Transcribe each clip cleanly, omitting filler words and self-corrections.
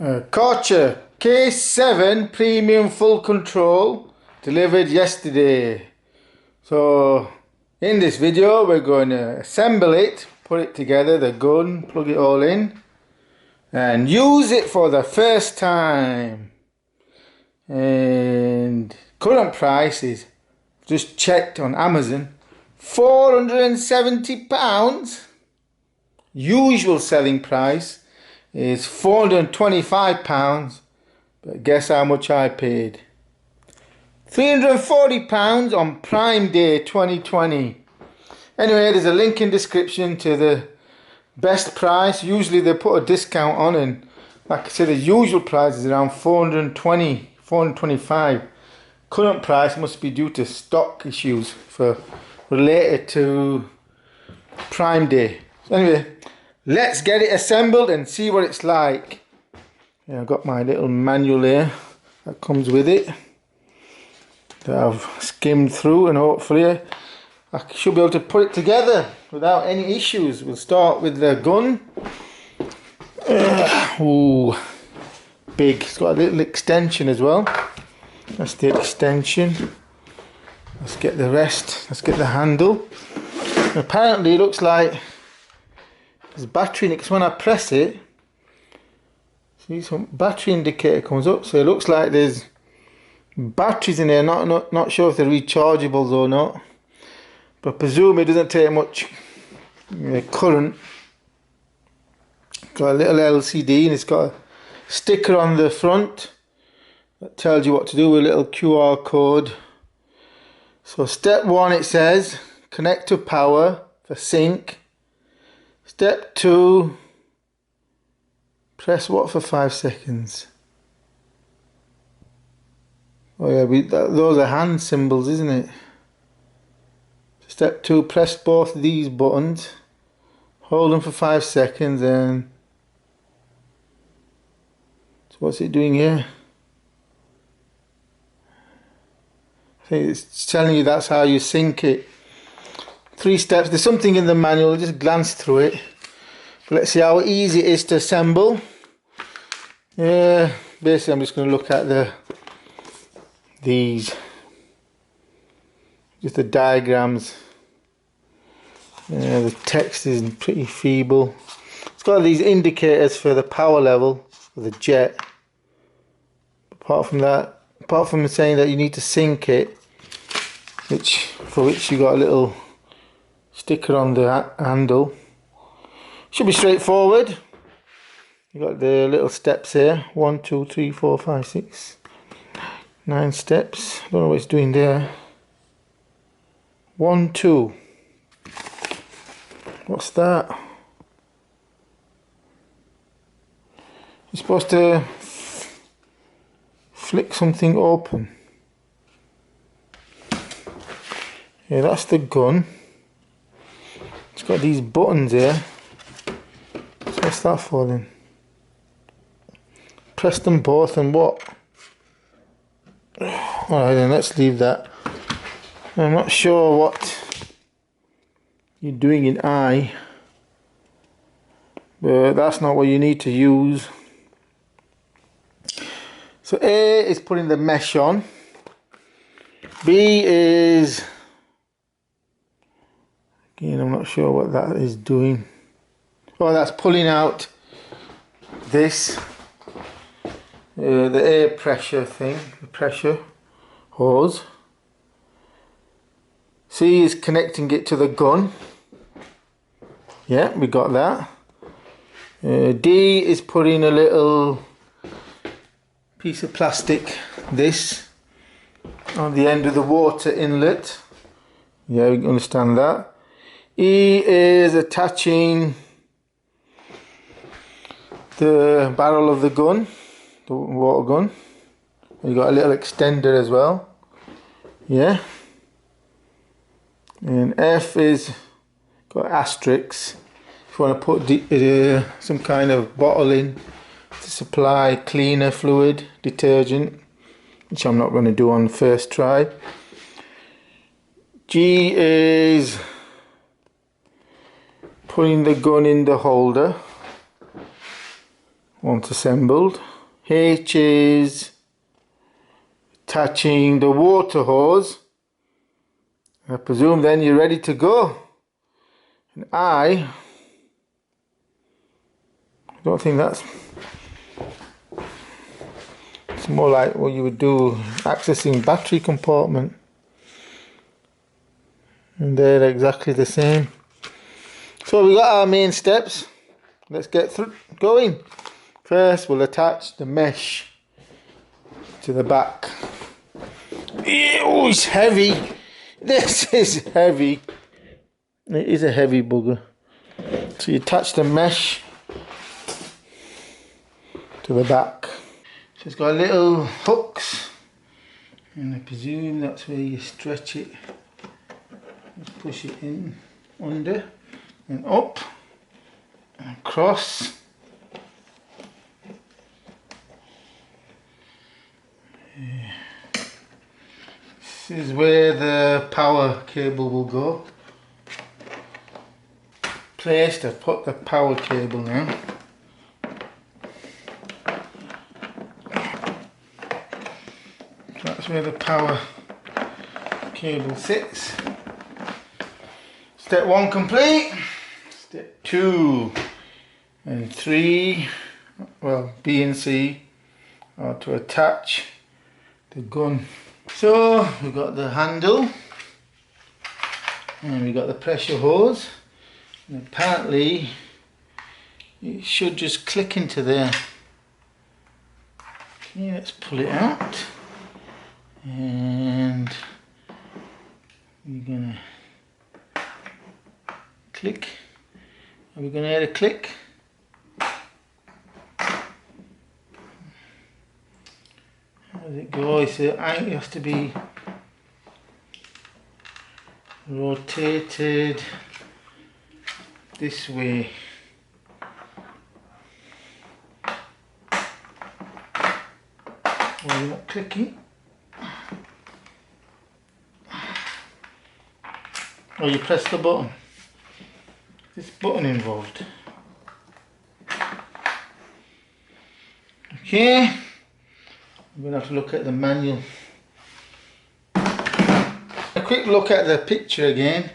Karcher K7 Premium Full Control delivered yesterday. So in this video we're going to assemble it, put it together, the gun, plug it all in and use it for the first time. And current price is, just checked on Amazon, £470. Usual selling price is £425, but guess how much I paid? £340 on Prime Day 2020. Anyway, there's a link in description to the best price. Usually they put a discount on, and like I said, the usual price is around 420, 425. Current price must be due to stock issues related to Prime Day. So anyway, let's get it assembled and see what it's like. Yeah, I've got my little manual here that comes with it that I've skimmed through, and hopefully I should be able to put it together without any issues. We'll start with the gun. Ooh, big. It's got a little extension as well. That's the extension. Let's get the rest. Let's get the handle. Apparently it looks like there's battery in it, because when I press it, see, some battery indicator comes up, so it looks like there's batteries in there. Not sure if they're rechargeables or not, but I presume it doesn't take much current. Got a little LCD, and it's got a sticker on the front that tells you what to do with a little QR code. So step 1, it says connect to power for sync. Step 2, press what for 5 seconds. Oh yeah, those are hand symbols, isn't it? Step 2, press both these buttons, hold them for 5 seconds, and so what's it doing here? I think it's telling you that's how you sync it. 3 steps. There's something in the manual, just glance through it. But let's see how easy it is to assemble. Yeah, basically I'm just going to look at these, just the diagrams. The text is pretty feeble. It's got these indicators for the power level for the jet. Apart from that, apart from saying that you need to sync it, for which you got a little sticker on the handle, should be straightforward. You got the little steps here, 1, 2, 3, 4, 5, 6, 9 steps. Don't know what it's doing there. 1, 2. What's that? You're supposed to flick something open. Yeah, that's the gun. It's got these buttons here. So what's that for then? Press them both and what? Alright then, let's leave that. I'm not sure what you're doing in I, but that's not what you need to use. So A is putting the mesh on. B is, again, I'm not sure what that is doing. Oh, that's pulling out this, the air pressure thing, the pressure hose. C is connecting it to the gun. Yeah, we got that. D is putting a little piece of plastic, this, on the end of the water inlet. Yeah, we understand that. E is attaching the barrel of the gun, the water gun. You got a little extender as well. Yeah. And F is got asterisks. If you want to put some kind of bottle in to supply cleaner fluid, detergent, which I'm not going to do on the first try. G is putting the gun in the holder. once assembled. H is attaching the water hose. I presume then you're ready to go. And I don't think that's... It's more like what you would do accessing battery compartment. And they're exactly the same. So we got our main steps. Let's get through going. First we'll attach the mesh to the back. Oh, it's heavy. This is heavy. It is a heavy bugger. So you attach the mesh to the back. So it's got little hooks, and I presume that's where you stretch it. Just push it in under and up and across. This is where the power cable will go. Placed, I've put the power cable now. That's where the power cable sits. Step 1 complete. Step 2 and 3, well, B and C, are to attach the gun. So we've got the handle and we've got the pressure hose, and apparently it should just click into there. Okay, let's pull it out, and we're gonna click. Are we gonna hear a click? How does it go? It has to be rotated this way. Well, you're not clicking. Oh, you press the button. This button involved. Okay, I'm going to have to look at the manual. A quick look at the picture again.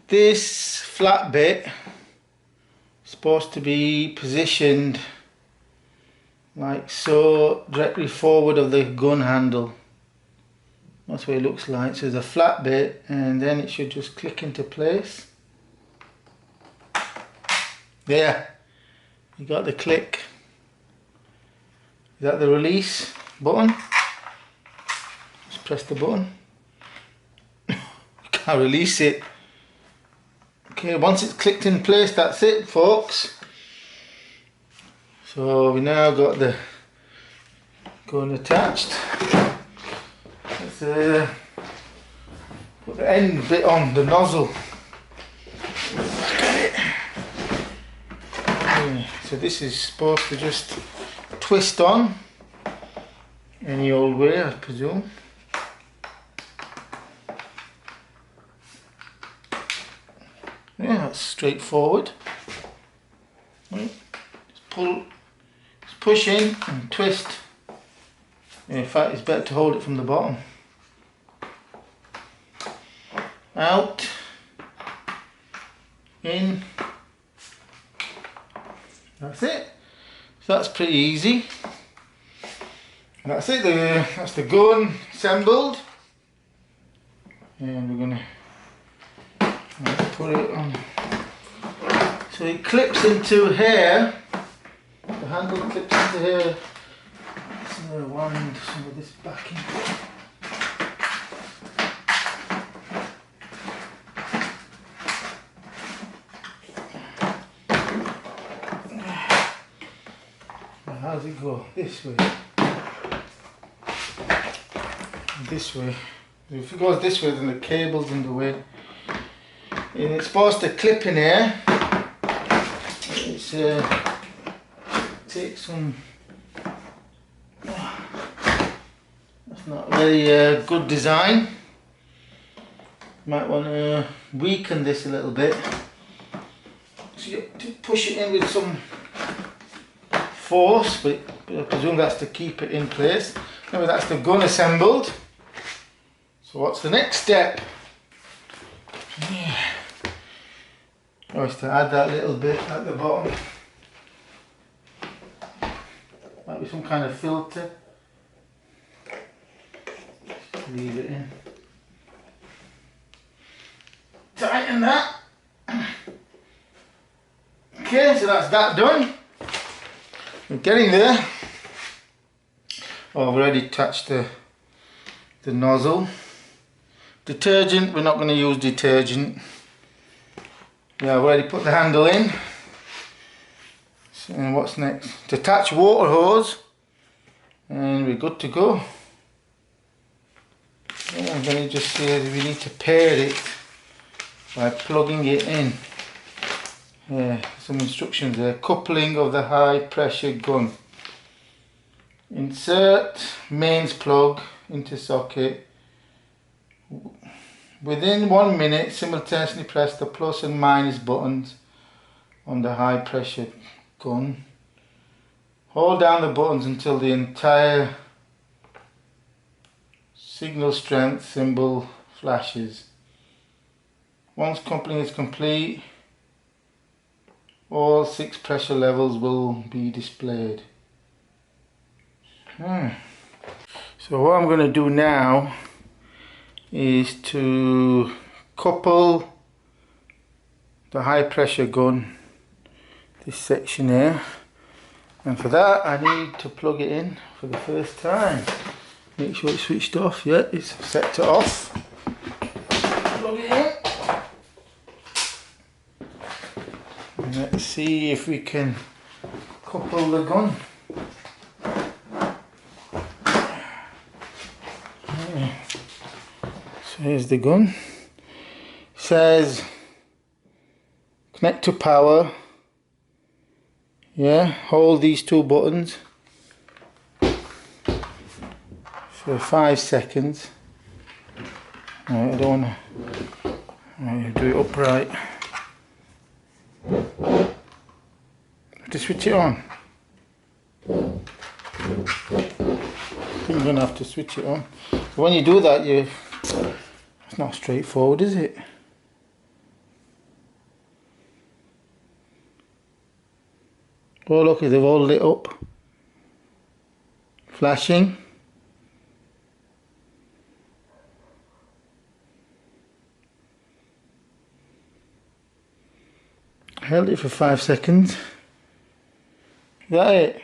This flat bit is supposed to be positioned like so, directly forward of the gun handle. That's what it looks like. So there's a flat bit, and then it should just click into place. There, you got the click. Is that the release button? Just press the button. You can't release it. Okay, once it's clicked in place, that's it, folks. So we now got the gun attached. Let's put the end bit on the nozzle. Look at it. Okay, so this is supposed to just twist on any old way, I presume. Yeah, that's straightforward. Right. Just pull, just push in and twist. In fact, it's better to hold it from the bottom. Out, in. That's it. So that's pretty easy. And that's it. That's the gun assembled. And we're gonna put it on. So it clips into here. The handle clips into here. So I wind some of this backing. How does it go? This way. This way. If it goes this way, then the cable's in the way. And it's supposed to clip in here. It's take some. That's not a very good design. Might want to weaken this a little bit. So you have to push it in with some force, but I presume that's to keep it in place. Anyway, that's the gun assembled. So what's the next step? Yeah. Oh, it's to add that little bit at the bottom. Might be some kind of filter. Just leave it in. Tighten that. Okay, so that's that done. We're getting there. Oh, I've already touched the nozzle. Detergent, we're not going to use detergent. Yeah, I've already put the handle in. So, and what's next? Detach water hose. And we're good to go. Yeah, I'm going to just say that we need to pair it by plugging it in. Yeah, some instructions there. Coupling of the high pressure gun. Insert mains plug into socket. Within 1 minute, simultaneously press the plus and minus buttons on the high pressure gun. Hold down the buttons until the entire signal strength symbol flashes. Once coupling is complete, all 6 pressure levels will be displayed. So what I'm going to do now is to couple the high pressure gun, this section here, and for that I need to plug it in for the first time. Make sure it's switched off. Yeah, it's set to off. Plug it in. And let's see if we can couple the gun. So here's the gun. It says connect to power. Yeah, hold these 2 buttons for 5 seconds. Right, I don't want to do it upright. Have to switch it on. I think I'm going to have to switch it on. But when you do that, it's not straightforward, is it? Oh look, they've all lit up. Flashing. I held it for 5 seconds. Is that it?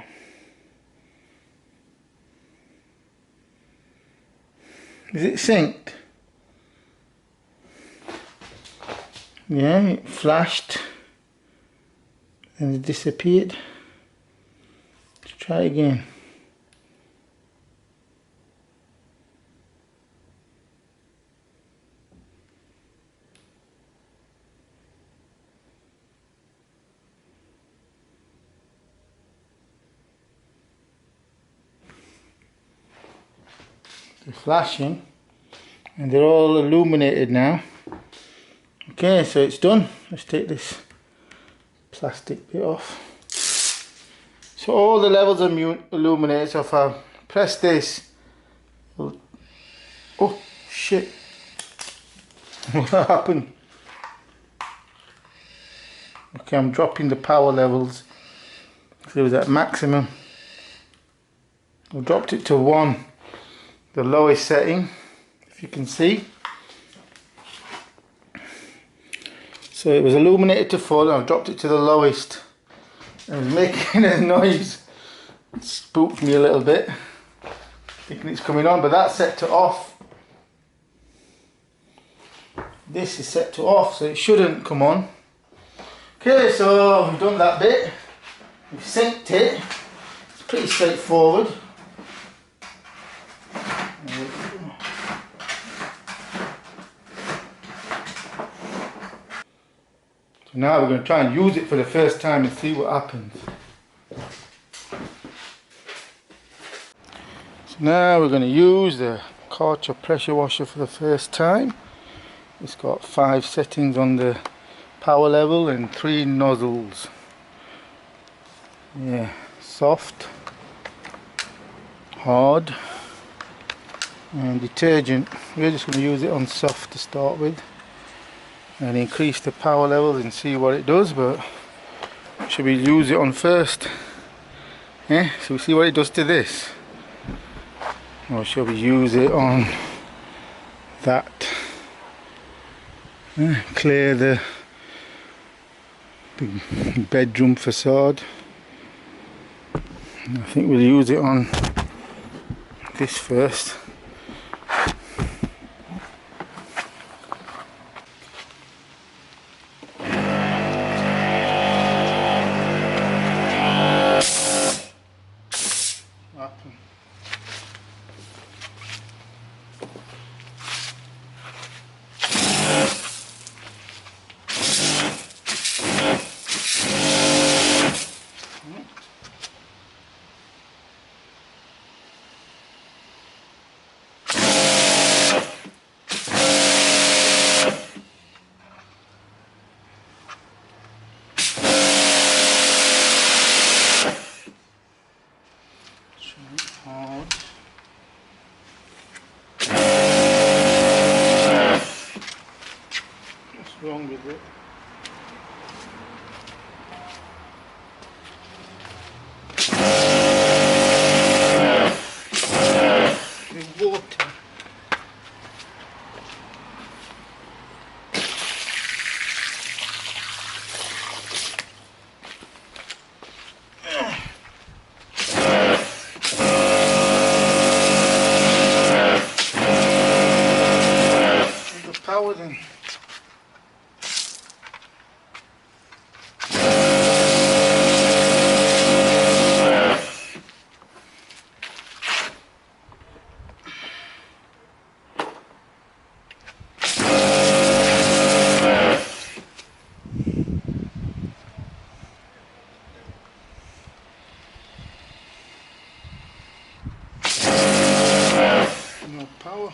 Is it synced? Yeah, it flashed and it disappeared. Let's try again. They're flashing and they're all illuminated now. Okay, so it's done. Let's take this plastic bit off. So all the levels are illuminated. So if I press this, oh shit, what happened? Okay, I'm dropping the power levels. So it was at maximum. I dropped it to 1, the lowest setting, if you can see. So it was illuminated to full, and I've dropped it to the lowest. It was making a noise. It spooked me a little bit, thinking it's coming on, but that's set to off. This is set to off, so it shouldn't come on. Okay, so we've done that bit. We've synced it. It's pretty straightforward. So now we're going to try and use it for the first time and see what happens. So now we're going to use the Karcher pressure washer for the first time. It's got 5 settings on the power level and 3 nozzles. Yeah, soft, hard, and detergent. We're just going to use it on soft to start with and increase the power levels and see what it does. But should we use it on first? Yeah, so we see what it does to this, or shall we use it on that? Clear the bedroom facade. I think we'll use it on this first. What's wrong with it? The water. The power then. No power.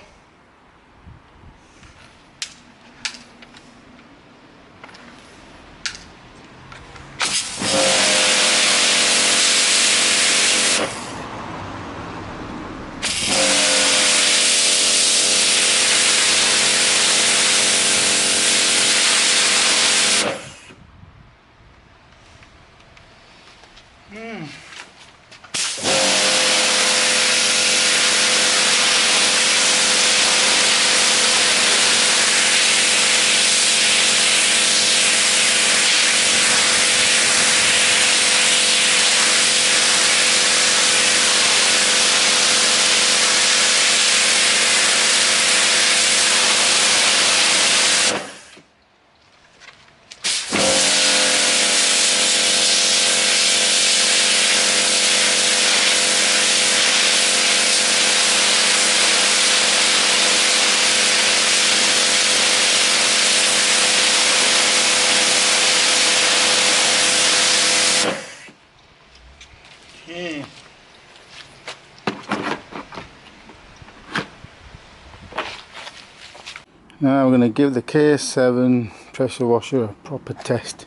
Now we're going to give the K7 pressure washer a proper test.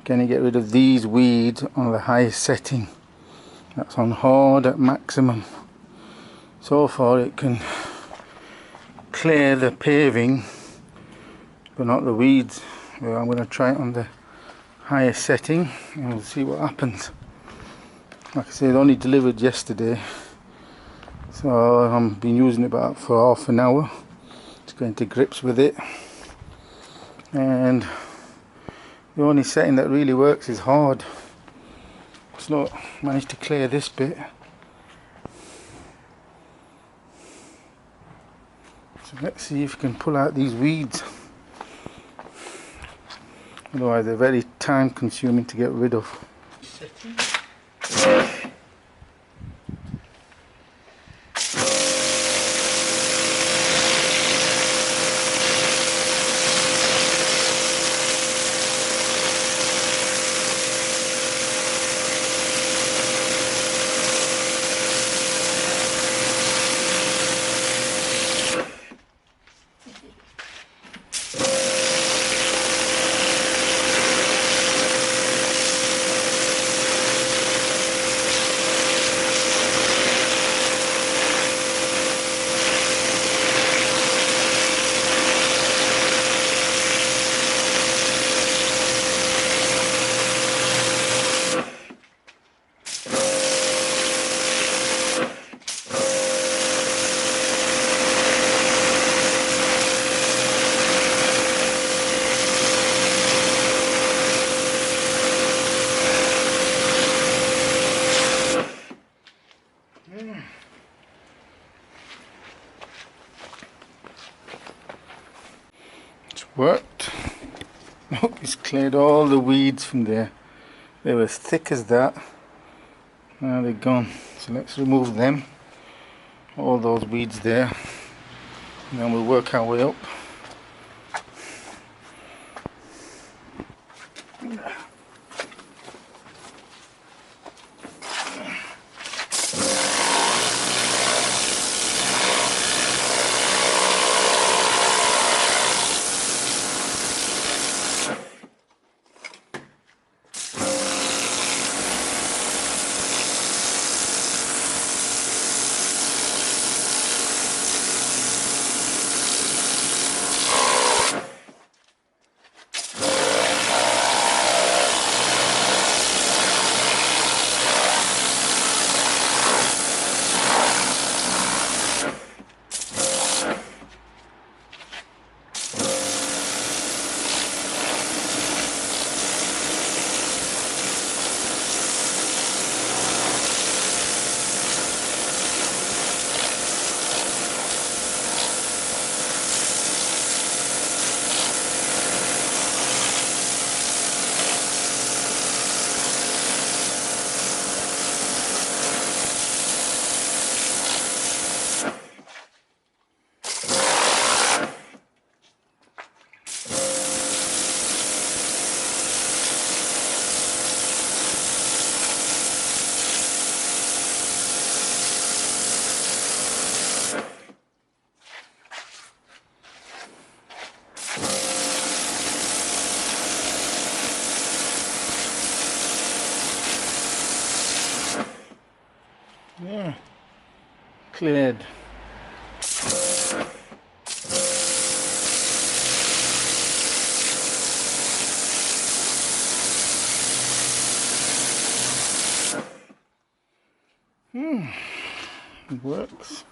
Going to get rid of these weeds on the highest setting. That's on hard at maximum. So far it can clear the paving but not the weeds. Well, I'm going to try it on the highest setting and we'll see what happens. Like I said, it only delivered yesterday, so I've been using it about for half an hour. Just getting to grips with it, and the only setting that really works is hard. It's not managed to clear this bit. So let's see if we can pull out these weeds. Otherwise they're very time consuming to get rid of. Worked. Look, it's cleared all the weeds from there. They were as thick as that. Now they're gone. So let's remove them. All those weeds there. And then we'll work our way up. Yeah, cleared. It works.